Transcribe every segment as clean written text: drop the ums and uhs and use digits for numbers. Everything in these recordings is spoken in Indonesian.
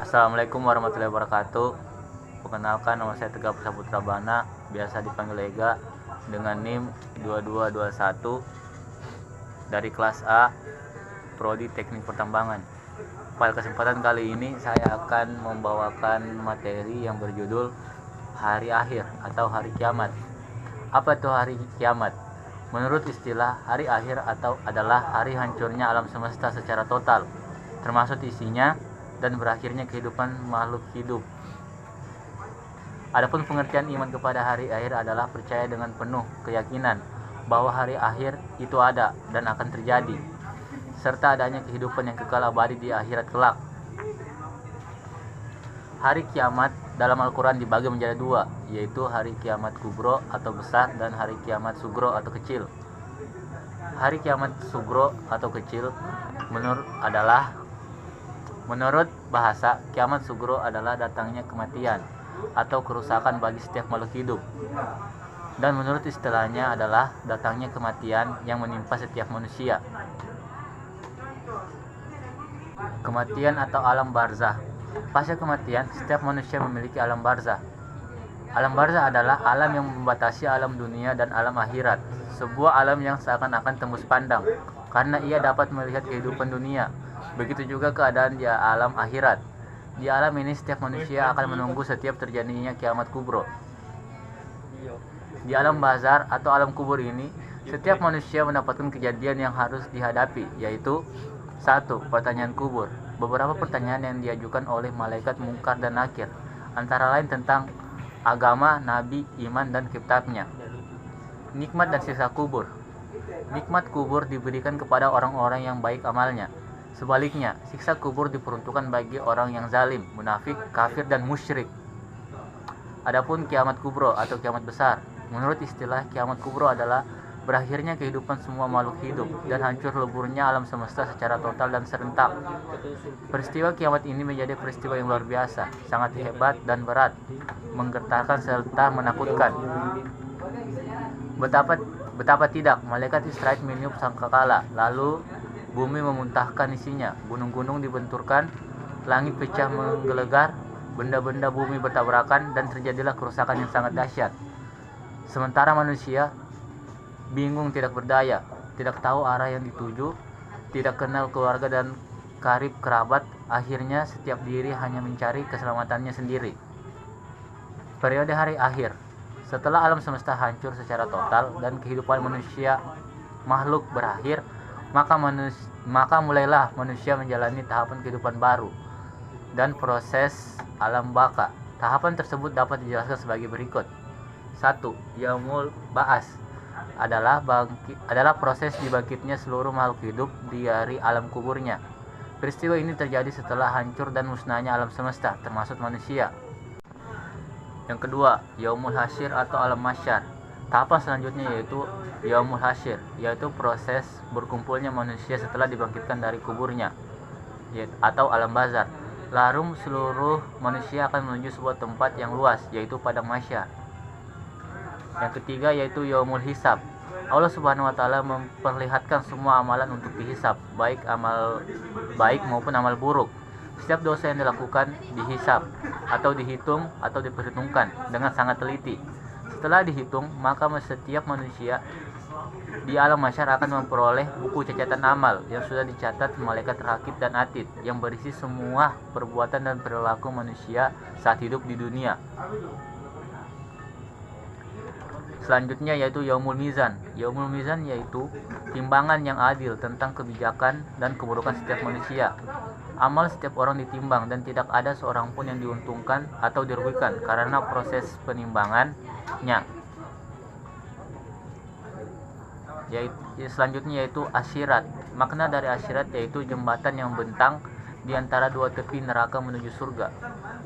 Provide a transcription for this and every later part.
Assalamualaikum warahmatullahi wabarakatuh. Perkenalkan, nama saya Tegar Saputra Bana, biasa dipanggil Ega, dengan NIM 2221 dari kelas A, Prodi Teknik Pertambangan. Pada kesempatan kali ini saya akan membawakan materi yang berjudul Hari Akhir atau Hari Kiamat. Apa itu hari kiamat? Menurut istilah, hari akhir adalah hari hancurnya alam semesta secara total, termasuk isinya dan berakhirnya kehidupan makhluk hidup. Adapun pengertian iman kepada hari akhir adalah percaya dengan penuh keyakinan bahwa hari akhir itu ada dan akan terjadi, serta adanya kehidupan yang kekal abadi di akhirat kelak. Hari kiamat dalam Al-Quran dibagi menjadi dua, yaitu hari kiamat kubro atau besar dan hari kiamat sugro atau kecil. Hari kiamat sugro atau kecil menurut bahasa, kiamat sugro adalah datangnya kematian atau kerusakan bagi setiap makhluk hidup. Dan menurut istilahnya adalah datangnya kematian yang menimpa setiap manusia. Kematian atau alam barzah. Pasca kematian, setiap manusia memiliki alam barzah. Alam barzah adalah alam yang membatasi alam dunia dan alam akhirat. Sebuah alam yang seakan-akan tembus pandang, karena ia dapat melihat kehidupan dunia. Begitu juga keadaan di alam akhirat. Di alam ini setiap manusia akan menunggu setiap terjadinya kiamat kubro. Di alam bazar atau alam kubur ini, setiap manusia mendapatkan kejadian yang harus dihadapi, yaitu 1. Pertanyaan kubur. Beberapa pertanyaan yang diajukan oleh malaikat mungkar dan nakir, antara lain tentang agama, nabi, iman, dan kitabnya. Nikmat dan siksa kubur. Nikmat kubur diberikan kepada orang-orang yang baik amalnya. Sebaliknya, siksa kubur diperuntukkan bagi orang yang zalim, munafik, kafir, dan musyrik. Adapun kiamat kubro atau kiamat besar, menurut istilah, kiamat kubro adalah berakhirnya kehidupan semua makhluk hidup dan hancur leburnya alam semesta secara total dan serentak. Peristiwa kiamat ini menjadi peristiwa yang luar biasa, sangat hebat dan berat, menggetarkan serta menakutkan. Betapa tidak, malaikat Israel meniup sangkakala, lalu bumi memuntahkan isinya, gunung-gunung dibenturkan, langit pecah menggelegar, benda-benda bumi bertabrakan, dan terjadilah kerusakan yang sangat dahsyat. Sementara manusia bingung, tidak berdaya, tidak tahu arah yang dituju, tidak kenal keluarga dan karib kerabat, akhirnya setiap diri hanya mencari keselamatannya sendiri. Periode hari akhir. Setelah alam semesta hancur secara total dan kehidupan manusia makhluk berakhir, maka mulailah manusia menjalani tahapan kehidupan baru dan proses alam baka. Tahapan tersebut dapat dijelaskan sebagai berikut. 1. Yaumul Ba'as adalah proses dibangkitnya seluruh makhluk hidup dari alam kuburnya. Peristiwa ini terjadi setelah hancur dan musnahnya alam semesta, termasuk manusia. Yang kedua, Yaumul Hasyr atau alam mahsyar. Tahapan selanjutnya yaitu Yaumul Hasyr, yaitu proses berkumpulnya manusia setelah dibangkitkan dari kuburnya, atau alam bazar. Lalu seluruh manusia akan menuju sebuah tempat yang luas, yaitu padang mahsyar. Yang ketiga yaitu Yaumul Hisab. Allah Subhanahu wa taala memperlihatkan semua amalan untuk dihisab, baik amal baik maupun amal buruk. Setiap dosa yang dilakukan dihisab atau dihitung atau diperhitungkan dengan sangat teliti. Setelah dihitung, maka setiap manusia di alam mahsyar akan memperoleh buku catatan amal yang sudah dicatat malaikat rakib dan atid, yang berisi semua perbuatan dan perilaku manusia saat hidup di dunia. Selanjutnya yaitu Yaumul Mizan. Yaumul Mizan yaitu timbangan yang adil tentang kebijakan dan keburukan setiap manusia. Amal setiap orang ditimbang dan tidak ada seorang pun yang diuntungkan atau dirugikan karena proses penimbangannya. Selanjutnya yaitu Asyirat. Makna dari Asyirat yaitu jembatan yang membentang di antara dua tepi neraka menuju surga.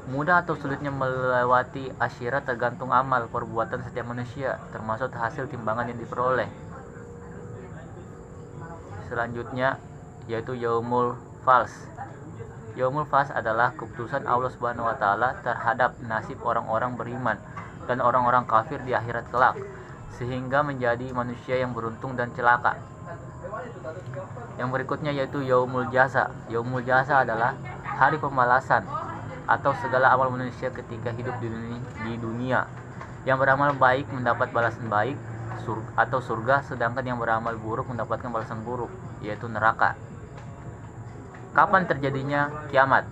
Mudah atau sulitnya melewati Asyirat tergantung amal perbuatan setiap manusia, termasuk hasil timbangan yang diperoleh. Selanjutnya yaitu Yaumul Fals. Yaumul Fals adalah keputusan Allah Subhanahu wa taala terhadap nasib orang-orang beriman dan orang-orang kafir di akhirat kelak, sehingga menjadi manusia yang beruntung dan celaka. Yang berikutnya yaitu Yaumul Jaza. Yaumul Jaza adalah hari pembalasan. atau segala amal manusia ketika hidup di dunia. Yang beramal baik mendapat balasan baik atau surga, sedangkan yang beramal buruk mendapatkan balasan buruk, yaitu neraka. Kapan terjadinya kiamat?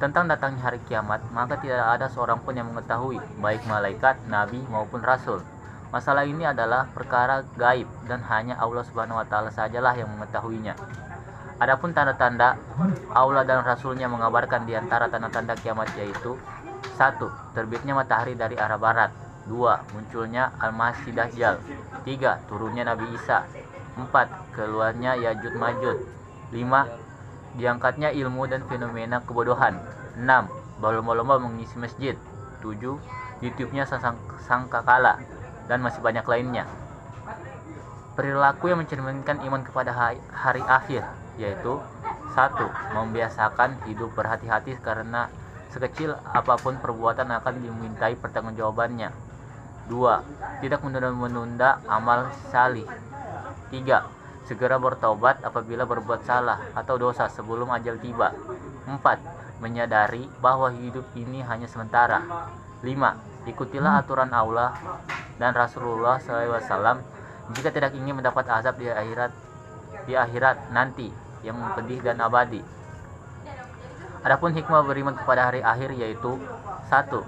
Tentang datangnya hari kiamat, maka tidak ada seorang pun yang mengetahui, baik malaikat, nabi maupun rasul. Masalah ini adalah perkara gaib dan hanya Allah Subhanahu wa taala sajalah yang mengetahuinya. Adapun tanda-tanda Allah dan Rasulnya mengabarkan di antara tanda-tanda kiamat yaitu: 1. Terbitnya matahari dari arah barat. 2. Munculnya Al-Masih Dajjal. 3. Turunnya Nabi Isa. 4. Keluarnya Ya'juj Ma'juj. 5. Diangkatnya ilmu dan fenomena kebodohan. 6. Berlomba-lomba mengisi masjid. 7. YouTube-nya sangkakala, dan masih banyak lainnya. Perilaku yang mencerminkan iman kepada hari akhir yaitu: 1. Membiasakan hidup berhati-hati karena sekecil apapun perbuatan akan dimintai pertanggungjawabannya. 2. Tidak menunda-menunda amal salih. 3. Segera bertobat apabila berbuat salah atau dosa sebelum ajal tiba. 4. Menyadari bahwa hidup ini hanya sementara. 5. Ikutilah aturan Allah dan Rasulullah SAW jika tidak ingin mendapat azab di akhirat nanti yang pedih dan abadi. Adapun hikmah beriman kepada hari akhir yaitu: 1.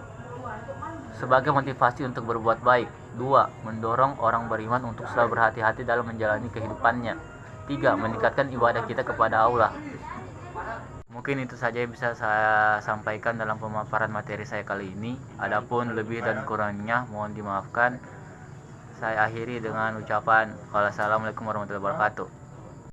Sebagai motivasi untuk berbuat baik. 2. Mendorong orang beriman untuk selalu berhati-hati dalam menjalani kehidupannya. 3. Meningkatkan ibadah kita kepada Allah. Mungkin itu saja yang bisa saya sampaikan dalam pemaparan materi saya kali ini. Adapun lebih dan kurangnya mohon dimaafkan. Saya akhiri dengan ucapan wassalamualaikum warahmatullahi wabarakatuh.